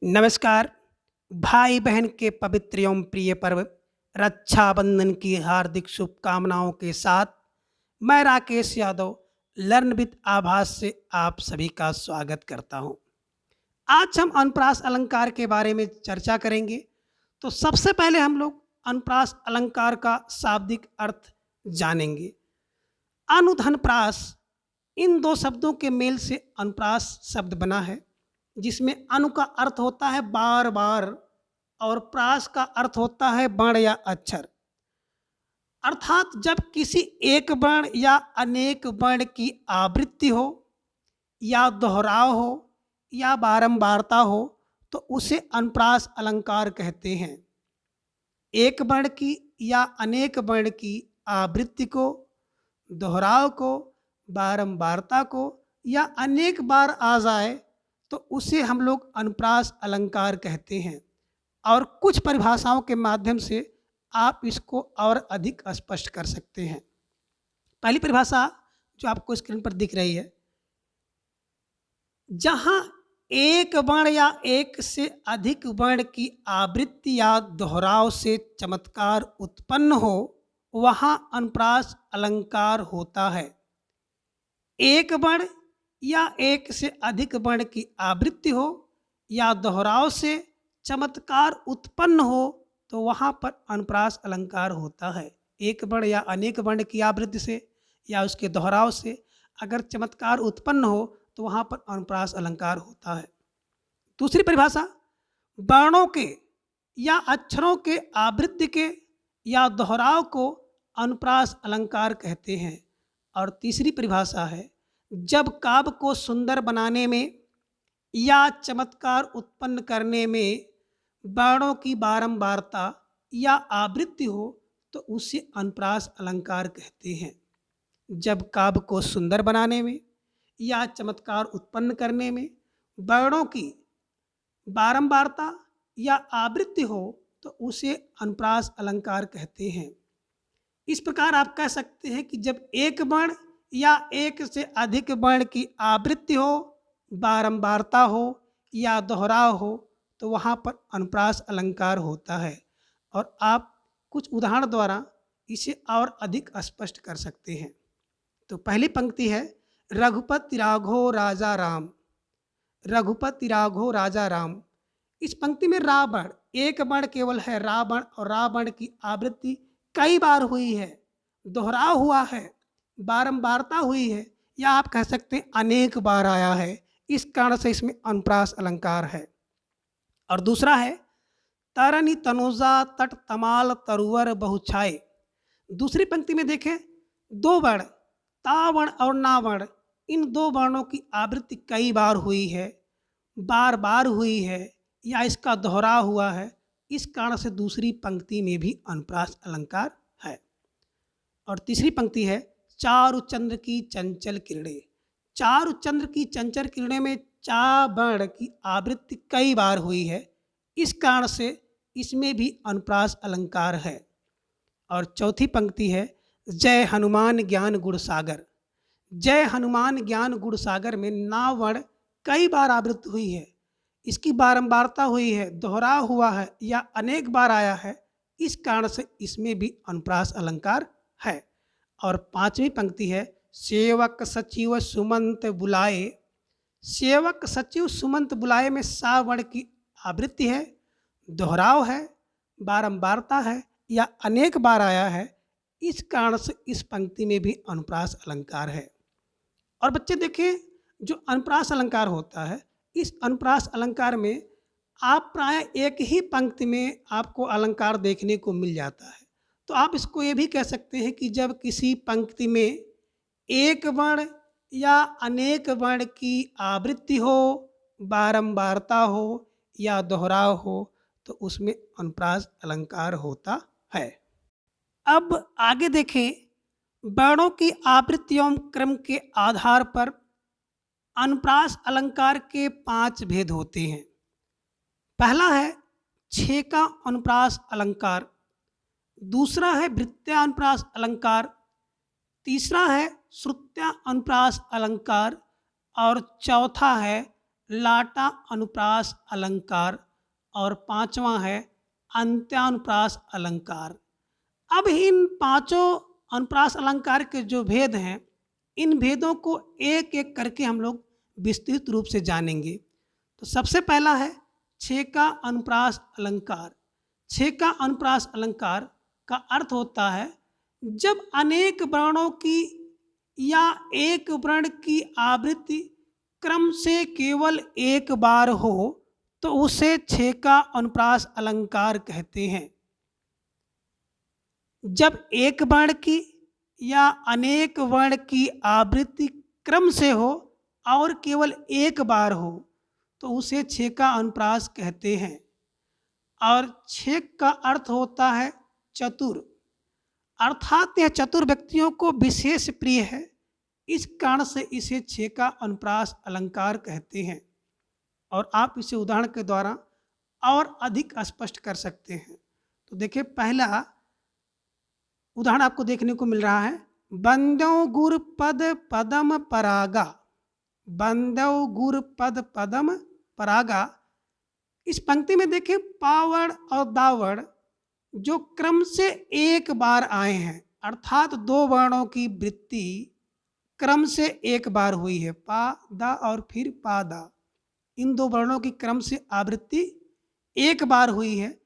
नमस्कार। भाई बहन के पवित्र एवं प्रिय पर्व रक्षाबंधन की हार्दिक शुभकामनाओं के साथ मैं राकेश यादव लर्न विद आभास से आप सभी का स्वागत करता हूं। आज हम अनुप्रास अलंकार के बारे में चर्चा करेंगे। तो सबसे पहले हम लोग अनुप्रास अलंकार का शाब्दिक अर्थ जानेंगे। अनुधन प्रास, इन दो शब्दों के मेल से अनुप्रास शब्द बना है, जिसमें अनु का अर्थ होता है बार बार और प्रास का अर्थ होता है वर्ण या अक्षर। अर्थात जब किसी एक वर्ण या अनेक वर्ण की आवृत्ति हो या दोहराव हो या बारंबारता हो तो उसे अनुप्रास अलंकार कहते हैं। एक वर्ण की या अनेक वर्ण की आवृत्ति को, दोहराव को, बारंबारता को या अनेक बार आ जाए तो उसे हम लोग अनुप्रास अलंकार कहते हैं। और कुछ परिभाषाओं के माध्यम से आप इसको और अधिक स्पष्ट कर सकते हैं। पहली परिभाषा जो आपको स्क्रीन पर दिख रही है, जहां एक वर्ण या एक से अधिक वर्ण की आवृत्ति या दोहराव से चमत्कार उत्पन्न हो वहां अनुप्रास अलंकार होता है। एक वर्ण या एक से अधिक वर्ण की आवृत्ति हो या दोहराव से चमत्कार उत्पन्न हो तो वहाँ पर अनुप्रास अलंकार होता है। एक वर्ण या अनेक वर्ण की आवृत्ति से या उसके दोहराव से अगर चमत्कार उत्पन्न हो तो वहाँ पर अनुप्रास अलंकार होता है। दूसरी परिभाषा, वर्णों के या अक्षरों के आवृत्ति के या दोहराव को अनुप्रास अलंकार कहते हैं। और तीसरी परिभाषा है, जब काव्य को सुंदर बनाने में या चमत्कार उत्पन्न करने में वर्णों की बारंबारता या आवृत्ति हो तो उसे अनुप्रास अलंकार कहते हैं। जब काव्य को सुंदर बनाने में या चमत्कार उत्पन्न करने में वर्णों की बारंबारता या आवृत्ति हो तो उसे अनुप्रास अलंकार कहते हैं। इस प्रकार आप कह सकते हैं कि जब एक वर्ण या एक से अधिक वर्ण की आवृत्ति हो, बारंबारता हो या दोहराव हो तो वहाँ पर अनुप्रास अलंकार होता है। और आप कुछ उदाहरण द्वारा इसे और अधिक स्पष्ट कर सकते हैं। तो पहली पंक्ति है, रघुपति राघो राजा राम। रघुपति राघो राजा राम, इस पंक्ति में रावण एक वर्ण केवल है, रावण, और रावण की आवृत्ति कई बार हुई है, दोहराव हुआ है, बारंबारता हुई है, या आप कह सकते हैं अनेक बार आया है। इस कारण से इसमें अनुप्रास अलंकार है। और दूसरा है, तरनी तनुजा तट तमाल तरुवर बहुछाए। दूसरी पंक्ति में देखें, दो वर्ण तावर्ण और नावर्ण, इन दो वर्णों की आवृत्ति कई बार हुई है, बार बार हुई है या इसका दोहराव हुआ है। इस कारण से दूसरी पंक्ति में भी अनुप्रास अलंकार है। और तीसरी पंक्ति है, चारु चंद्र की चंचल किरणें। चारु चंद्र की चंचल किरणें में चा वर्ण की आवृत्ति कई बार हुई है, इस कारण से इसमें भी अनुप्रास अलंकार है। और चौथी पंक्ति है, जय हनुमान ज्ञान गुण सागर। जय हनुमान ज्ञान गुण सागर में ना वर्ण कई बार आवृत्ति हुई है, इसकी बारंबारता हुई है, दोहराव हुआ है या अनेक बार आया है, इस कारण से इसमें भी अनुप्रास अलंकार है। और पांचवी पंक्ति है, सेवक सचिव सुमंत बुलाए। सेवक सचिव सुमंत बुलाए में सा वर्ण की आवृत्ति है, दोहराव है, बारंबारता है या अनेक बार आया है, इस कारण से इस पंक्ति में भी अनुप्रास अलंकार है। और बच्चे देखें, जो अनुप्रास अलंकार होता है, इस अनुप्रास अलंकार में आप प्राय एक ही पंक्ति में आपको अलंकार देखने को मिल जाता है। तो आप इसको ये भी कह सकते हैं कि जब किसी पंक्ति में एक वर्ण या अनेक वर्ण की आवृत्ति हो, बारंबारता हो या दोहराव हो तो उसमें अनुप्रास अलंकार होता है। अब आगे देखें, वर्णों की आवृत्ति एवं क्रम के आधार पर अनुप्रास अलंकार के 5 भेद होते हैं। पहला है छेका अनुप्रास अलंकार, दूसरा है वृत्त्या अनुप्रास अलंकार, तीसरा है श्रुत्या अनुप्रास अलंकार और चौथा है लाटा अनुप्रास अलंकार और पांचवा है अंत्यानुप्रास अलंकार। अब इन पांचों अनुप्रास अलंकार के जो भेद हैं, इन भेदों को एक एक करके हम लोग विस्तृत रूप से जानेंगे। तो सबसे पहला है छेका अनुप्रास अलंकार। छेका अनुप्रास अलंकार का अर्थ होता है जब अनेक वर्णों की या एक वर्ण की आवृत्ति क्रम से केवल एक बार हो तो उसे छेका अनुप्रास अलंकार कहते हैं। जब एक वर्ण की या अनेक वर्ण की आवृत्ति क्रम से हो और केवल एक बार हो तो उसे छेका अनुप्रास कहते हैं। और छेक का अर्थ होता है चतुर, अर्थात यह चतुर व्यक्तियों को विशेष प्रिय है, इस कारण से इसे छेका अनुप्रास अलंकार कहते हैं। और आप इसे उदाहरण के द्वारा और अधिक स्पष्ट कर सकते हैं। तो देखिए, पहला उदाहरण आपको देखने को मिल रहा है, बंदो गुर पद पदम परागा। बंदो गुर पद पदम परागा, इस पंक्ति में देखिए पावड़ और दावड़ जो क्रम से एक बार आए हैं, अर्थात दो वर्णों की वृत्ति क्रम से एक बार हुई है, पा दा और फिर पा दा, इन दो वर्णों की क्रम से आवृत्ति एक बार हुई है,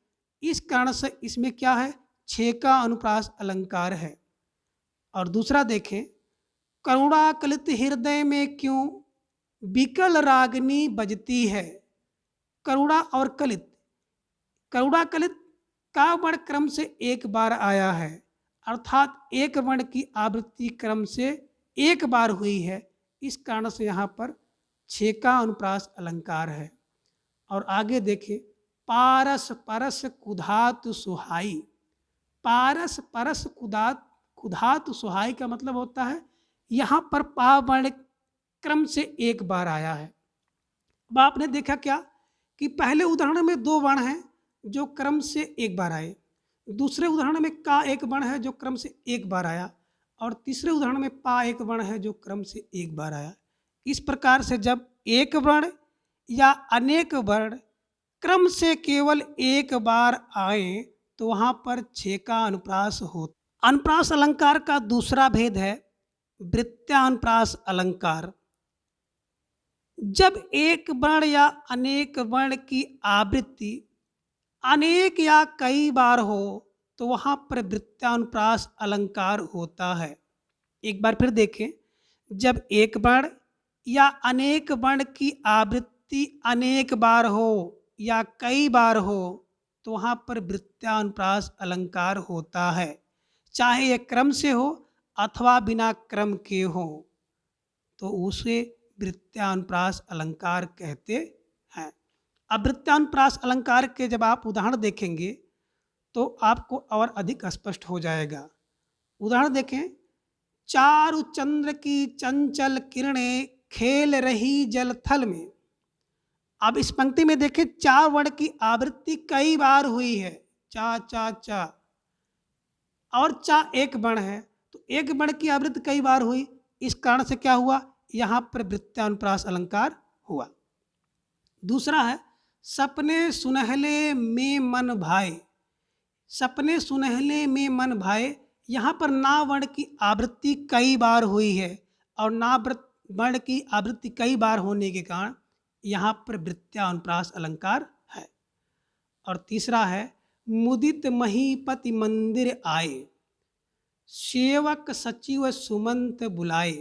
इस कारण से इसमें क्या है, छेका अनुप्रास अलंकार है। और दूसरा देखें, करुणा कलित हृदय में क्यों विकल रागनी बजती है। करुणा और कलित, करुणा कलित का वर्ण क्रम से एक बार आया है, अर्थात एक वर्ण की आवृत्ति क्रम से एक बार हुई है, इस कारण से यहाँ पर छेका अनुप्रास अलंकार है। और आगे देखें, पारस परस कुधातु सुहाई। पारस परस कुधातु सुहाई का मतलब होता है यहाँ पर पा वर्ण क्रम से एक बार आया है। अब आपने देखा क्या कि पहले उदाहरण में दो वर्ण हैं जो क्रम से एक बार आए, दूसरे उदाहरण में का एक वर्ण है जो क्रम से एक बार आया, और तीसरे उदाहरण में पा एक वर्ण है जो क्रम से एक बार आया। इस प्रकार से जब एक वर्ण या अनेक वर्ण क्रम से केवल एक बार आए तो वहाँ पर छेका अनुप्रास हो। अनुप्रास अलंकार का दूसरा भेद है वृत्त्यानुप्रास अलंकार। जब एक वर्ण या अनेक वर्ण की आवृत्ति अनेक या कई बार हो तो वहाँ पर वृत्त्यानुप्रास अलंकार होता है। एक बार फिर देखें, जब एक वर्ण या अनेक वर्ण की आवृत्ति अनेक बार हो या कई बार हो तो वहाँ पर वृत्त्यानुप्रास अलंकार होता है, चाहे यह क्रम से हो अथवा बिना क्रम के हो, तो उसे वृत्त्यानुप्रास अलंकार कहते हैं। अब वृत्त्यानुप्रास अलंकार के जब आप उदाहरण देखेंगे तो आपको और अधिक स्पष्ट हो जाएगा। उदाहरण देखें, चारु चंद्र की चंचल किरणें खेल रही जल थल में। अब इस पंक्ति में देखें, चार वर्ण की आवृत्ति कई बार हुई है, चा चा चा, और चा एक वर्ण है तो एक वर्ण की आवृत्ति कई बार हुई, इस कारण से क्या हुआ, यहाँ पर वृत्त्यानुप्रास अलंकार हुआ। दूसरा है सपने सुनहले में मन भाए। सपने सुनहले में मन भाए, यहाँ पर ना वर्ण की आवृत्ति कई बार हुई है और ना वर्ण की आवृत्ति कई बार होने के कारण यहाँ पर वृत्त्यानुप्रास अलंकार है। और तीसरा है मुदित महीपति मंदिर आए, सेवक सचिव सुमंत बुलाए।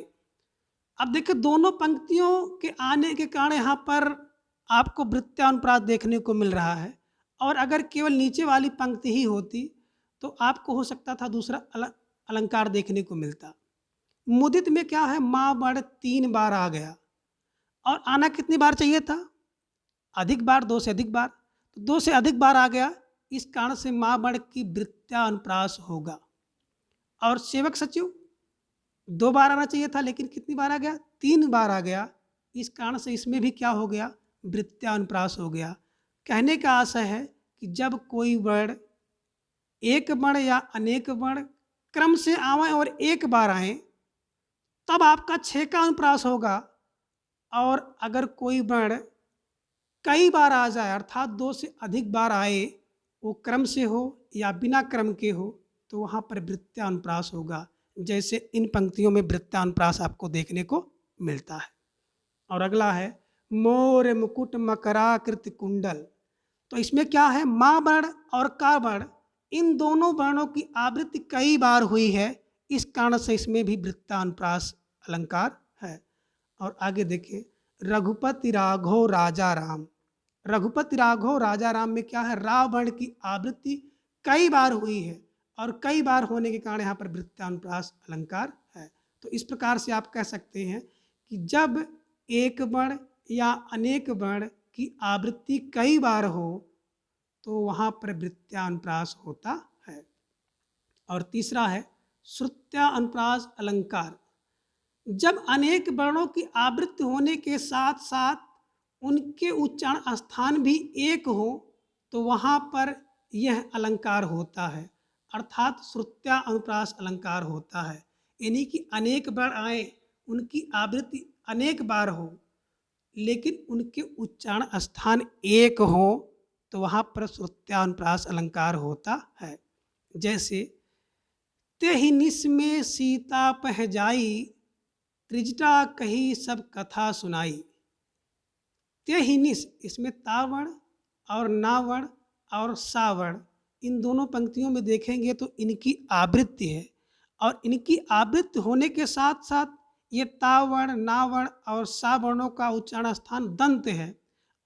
अब देखिए, दोनों पंक्तियों के आने के कारण यहाँ पर आपको वृत्त्यानुप्रास देखने को मिल रहा है, और अगर केवल नीचे वाली पंक्ति ही होती तो आपको हो सकता था दूसरा अलंकार देखने को मिलता। मुदित में क्या है, माँ वर्ण 3 बार आ गया, और आना कितनी बार चाहिए था, अधिक बार, 2 से अधिक बार, तो 2 से अधिक बार आ गया, इस कारण से माँ वर्ण की वृत्त्यानुप्रास होगा। और सेवक सचिव 2 बार आना चाहिए था, लेकिन कितनी बार आ गया, 3 बार आ गया, इस कारण से इसमें भी क्या हो गया, वृत्त्यानुप्रास हो गया। कहने का आशय है कि जब कोई वर्ण एक वर्ण या अनेक वर्ण क्रम से आवे और एक बार आए तब आपका छेका अनुप्रास होगा, और अगर कोई वर्ण कई बार आ जाए अर्थात दो से अधिक बार आए, वो क्रम से हो या बिना क्रम के हो, तो वहाँ पर वृत्तानुप्रास होगा। जैसे इन पंक्तियों में वृत्तानुप्रास आपको देखने को मिलता है। और अगला है मोर मुकुट मकराकृत कुंडल। तो इसमें क्या है, माँ वर्ण और का वर्ण, इन दोनों वर्णों की आवृत्ति कई बार हुई है, इस कारण से इसमें भी वृत्तानुप्रास अलंकार है। और आगे देखिए, रघुपति राघव राजा राम। रघुपति राघव राजा राम में क्या है, रा वर्ण की आवृत्ति कई बार हुई है और कई बार होने के कारण यहाँ पर वृत्तानुप्रास अलंकार है। तो इस प्रकार से आप कह सकते हैं कि जब एक वर्ण या अनेक वर्ण की आवृत्ति कई बार हो तो वहाँ पर वृत्तानुप्रास होता है। और तीसरा है श्रुत्यानुप्रास अलंकार। जब अनेक वर्णों की आवृत्ति होने के साथ साथ उनके उच्चारण स्थान भी एक हो तो वहाँ पर यह अलंकार होता है, अर्थात श्रुत्यानुप्रास अलंकार होता है। यानी कि अनेक वर्ण आए, उनकी आवृत्ति अनेक बार हो, लेकिन उनके उच्चारण स्थान एक हो तो वहाँ पर श्रुत्यानुप्रास अलंकार होता है। जैसे तेहि निस में सीता पह जाई, त्रिजटा कही सब कथा सुनाई। तेहि निस, इसमें तावर्ण और नावर्ण और सावर्ण, इन दोनों पंक्तियों में देखेंगे तो इनकी आवृत्ति है, और इनकी आवृत्ति होने के साथ साथ ये तावर्ण, नावर्ण और सावर्णों का उच्चारण स्थान दंत है,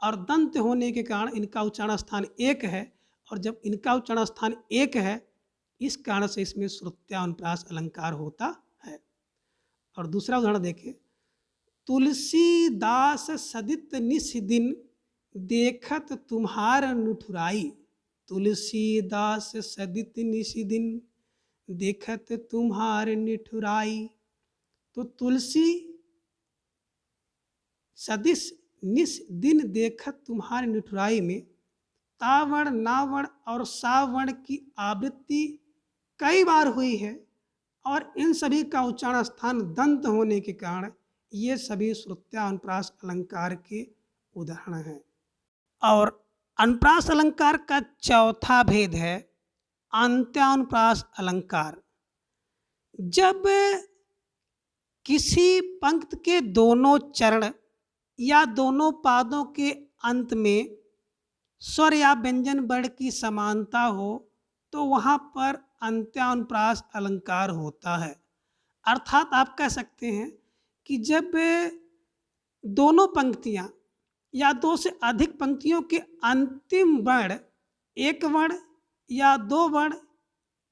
और दंत होने के कारण इनका उच्चारण स्थान एक है, और जब इनका उच्चारण स्थान एक है इस कारण से इसमें श्रुत्यानुप्रास अलंकार होता है। और दूसरा उदाहरण देखिए, तुलसीदास सदित निस दिन, देखत तुम्हार निठुराई। तुलसीदास सदित निस दिन, देखत तुम्हार निठुराई। तो तुलसी सदिश निस दिन देखत तुम्हारी निठुराई में तावर्ण, नावर्ण और सावर्ण की आवृत्ति कई बार हुई है, और इन सभी का उच्चारण स्थान दंत होने के कारण ये सभी श्रुत्यानुप्रास अलंकार के उदाहरण हैं। और अनुप्रास अलंकार का चौथा भेद है अंत्यानुप्रास अलंकार। जब किसी पंक्ति के दोनों चरण या दोनों पादों के अंत में स्वर या व्यंजन वर्ण की समानता हो तो वहाँ पर अंत्यानुप्रास अलंकार होता है। अर्थात आप कह सकते हैं कि जब दोनों पंक्तियाँ या दो से अधिक पंक्तियों के अंतिम वर्ण, एक वर्ण या दो वर्ण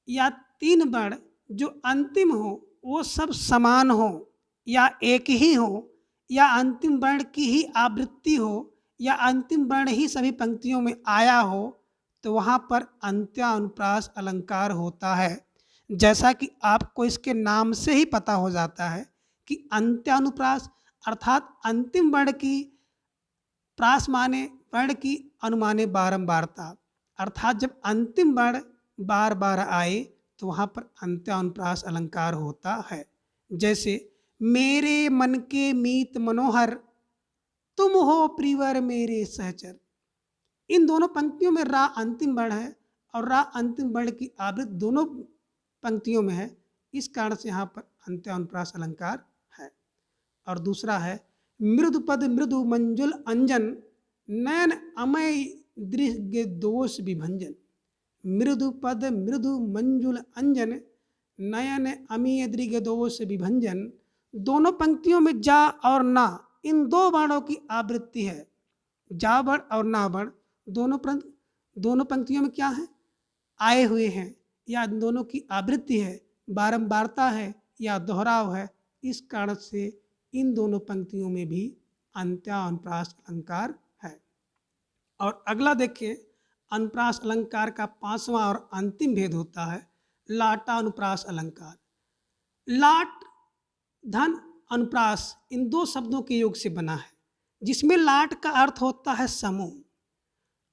या तीन वर्ण जो अंतिम हो वो सब समान हो या एक ही हो, या अंतिम वर्ण की ही आवृत्ति हो, या अंतिम वर्ण ही सभी पंक्तियों में आया हो, तो वहाँ पर अंत्यानुप्रास अलंकार होता है। जैसा कि आपको इसके नाम से ही पता हो जाता है कि अंत्यानुप्रास अर्थात अंतिम वर्ण की प्रास माने वर्ण की अनुमाने बारंबारता, अर्थात जब अंतिम वर्ण बार बार आए तो वहाँ पर अंत्यानुप्रास अलंकार होता है। जैसे मेरे मन के मीत मनोहर, तुम हो प्रिवर मेरे सहचर। इन दोनों पंक्तियों में रा अंतिम वर्ण है और रा अंतिम वर्ण की आवृत्ति दोनों पंक्तियों में है, इस कारण से यहाँ पर अंत्यानुप्रास अलंकार है। और दूसरा है मृदुपद मृदु मंजुल अंजन, नयन अमय दृग दोष विभंजन। मृदुपद मृदु मंजुल अंजन, नयन अमीय दृग दोष विभंजन। दोनों पंक्तियों में जा और ना, इन दो वर्णों की आवृत्ति है। जा वर्ण और ना वर्ण दोनों पंक्तियों में क्या है, आए हुए हैं, या दोनों की आवृत्ति है, बारंबारता है या दोहराव है, इस कारण से इन दोनों पंक्तियों में भी अंत्यानुप्रास अलंकार है। और अगला देखिए, अनुप्रास अलंकार का पांचवा और अंतिम भेद होता है लाटानुप्रास अलंकार। लाट धन अनुप्रास इन दो शब्दों के योग से बना है, जिसमें लाट का अर्थ होता है समूह,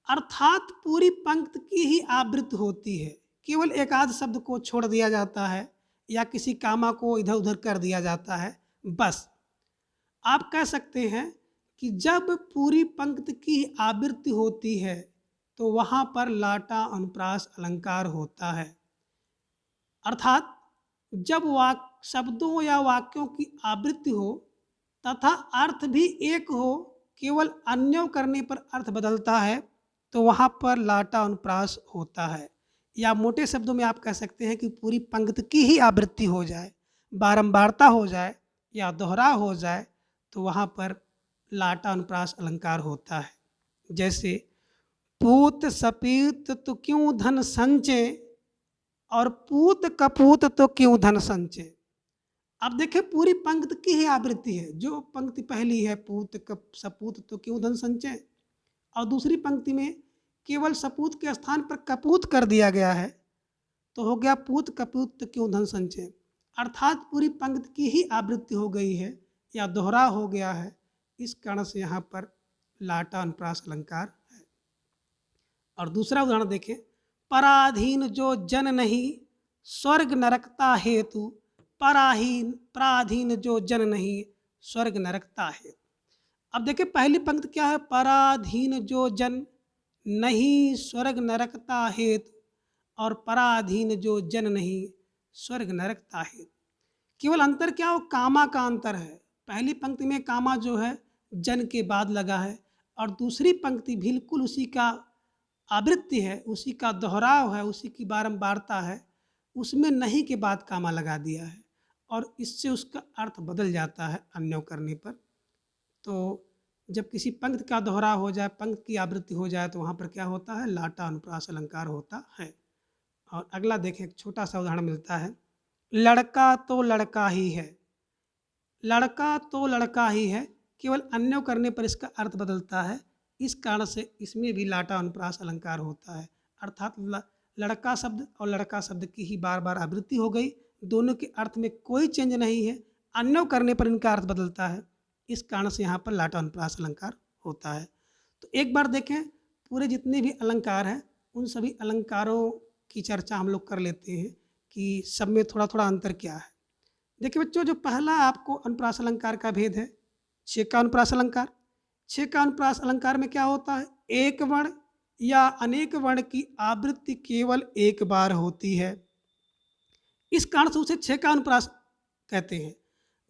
अर्थात पूरी पंक्ति की ही आवृत्ति होती है, केवल एक आध शब्द को छोड़ दिया जाता है या किसी कामा को इधर उधर कर दिया जाता है। बस आप कह सकते हैं कि जब पूरी पंक्ति की आवृत्ति होती है तो वहाँ पर लाटा अनुप्रास अलंकार होता है। अर्थात जब शब्दों या वाक्यों की आवृत्ति हो तथा अर्थ भी एक हो, केवल अन्यों करने पर अर्थ बदलता है, तो वहाँ पर लाटा अनुप्रास होता है। या मोटे शब्दों में आप कह सकते हैं कि पूरी पंक्ति की ही आवृत्ति हो जाए, बारंबारता हो जाए या दोहरा हो जाए, तो वहाँ पर लाटा अनुप्रास अलंकार होता है। जैसे पूत सपीत तो क्यों धन संचय और पूत कपूत तो क्यों धन संचय। अब देखिए पूरी पंक्ति की ही आवृत्ति है। जो पंक्ति पहली है पूत कप सपूत तो क्यों धन संचय, और दूसरी पंक्ति में केवल सपूत के स्थान पर कपूत कर दिया गया है, तो हो गया पूत कपूत तो क्यों धन संचय। अर्थात पूरी पंक्ति की ही आवृत्ति हो गई है या दोहरा हो गया है, इस कारण से यहाँ पर लाटा अनुप्रास अलंकार है। और दूसरा उदाहरण देखें, पराधीन जो जन नहीं स्वर्ग नरकता हेतु, पराधीन जो जन नहीं स्वर्ग नरकता है। अब देखिए पहली पंक्ति क्या है, पराधीन जो जन नहीं स्वर्ग नरकता हेतु, और पराधीन जो जन नहीं स्वर्ग नरकता हेतु। केवल अंतर क्या हो, कामा का अंतर है। पहली पंक्ति में कामा जो है जन के बाद लगा है, और दूसरी पंक्ति बिल्कुल उसी का आवृत्ति है, उसी का दोहराव है, उसी की बारंबारता है, उसमें नहीं के बाद कामा लगा दिया है, और इससे उसका अर्थ बदल जाता है अन्यों करने पर। तो जब किसी पंक्ति का दोहराव हो जाए, पंक्ति की आवृत्ति हो जाए, तो वहाँ पर क्या होता है, लाटा अनुप्रास अलंकार होता है। और अगला देखें, एक छोटा सा उदाहरण मिलता है, लड़का तो लड़का ही है। लड़का तो लड़का ही है, केवल अन्यों करने पर इसका अर्थ बदलता है, इस कारण से इसमें भी लाटा अनुप्रास अलंकार होता है। अर्थात लड़का शब्द और लड़का शब्द की ही बार बार आवृत्ति हो गई, दोनों के अर्थ में कोई चेंज नहीं है, अन्यों करने पर इनका अर्थ बदलता है, इस कारण से यहाँ पर लाटा अनुप्रास अलंकार होता है। तो एक बार देखें, पूरे जितने भी अलंकार हैं उन सभी अलंकारों की चर्चा हम लोग कर लेते हैं कि सब में थोड़ा थोड़ा अंतर क्या है। देखिए बच्चों, जो पहला आपको अनुप्रास अलंकार का भेद है, छेका का अनुप्रास अलंकार। छेका का अनुप्रास अलंकार में क्या होता है, एक वर्ण या अनेक वर्ण की आवृत्ति केवल एक बार होती है, इस कारण से उसे छेका का अनुप्रास कहते हैं।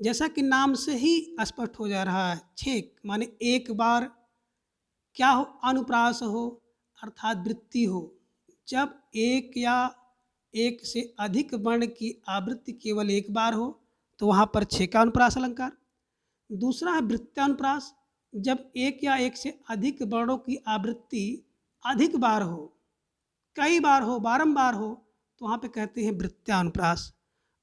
जैसा कि नाम से ही स्पष्ट हो जा रहा है, छेक माने एक बार क्या हो, अनुप्रास हो अर्थात वृत्ति हो। जब एक या एक से अधिक वर्ण की आवृत्ति केवल एक बार हो तो वहाँ पर छेका अनुप्रास अलंकार। दूसरा है वृत्त्यानुप्रास, जब एक या एक से अधिक वर्णों की आवृत्ति अधिक बार हो, कई बार हो, बारंबार हो, तो वहाँ पे कहते हैं वृत्त्यानुप्रास।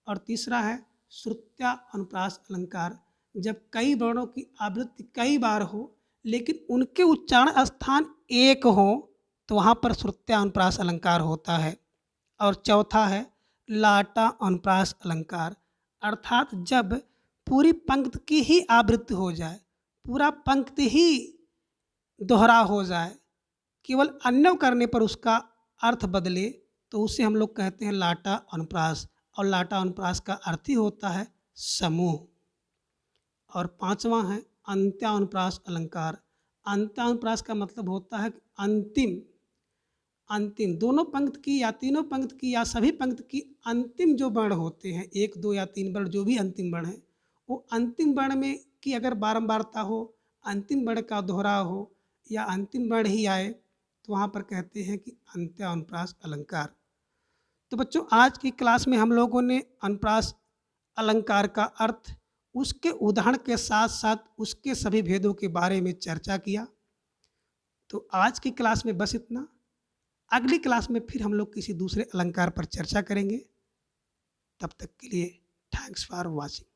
और तीसरा है श्रुत्यानुप्रास अलंकार, जब कई वर्णों की आवृत्ति कई बार हो लेकिन उनके उच्चारण स्थान एक हो, तो वहाँ पर श्रुत्यानुप्रास अलंकार होता है। और चौथा है लाटा अनुप्रास अलंकार, अर्थात जब पूरी पंक्ति की ही आवृत्ति हो जाए, पूरा पंक्ति ही दोहरा हो जाए, केवल अन्यों करने पर उसका अर्थ बदले, तो उसे हम लोग कहते हैं लाटा अनुप्रास। और लाटा अनुप्रास का अर्थ ही होता है समूह। और पांचवा है अंत्यानुप्रास अलंकार। अंत्यानुप्रास का मतलब होता है अंतिम, अंतिम दोनों पंक्ति की या तीनों पंक्ति की या सभी पंक्ति की अंतिम जो वर्ण होते हैं, एक दो या तीन वर्ण जो भी अंतिम वर्ण है, वो अंतिम वर्ण में की अगर बारंबारता हो, अंतिम वर्ण का दोहराव हो या अंतिम वर्ण ही आए, तो वहाँ पर कहते हैं कि अंत्यानुप्रास अलंकार। तो बच्चों, आज की क्लास में हम लोगों ने अनुप्रास अलंकार का अर्थ, उसके उदाहरण के साथ साथ उसके सभी भेदों के बारे में चर्चा किया। तो आज की क्लास में बस इतना। अगली क्लास में फिर हम लोग किसी दूसरे अलंकार पर चर्चा करेंगे। तब तक के लिए थैंक्स फॉर वॉचिंग।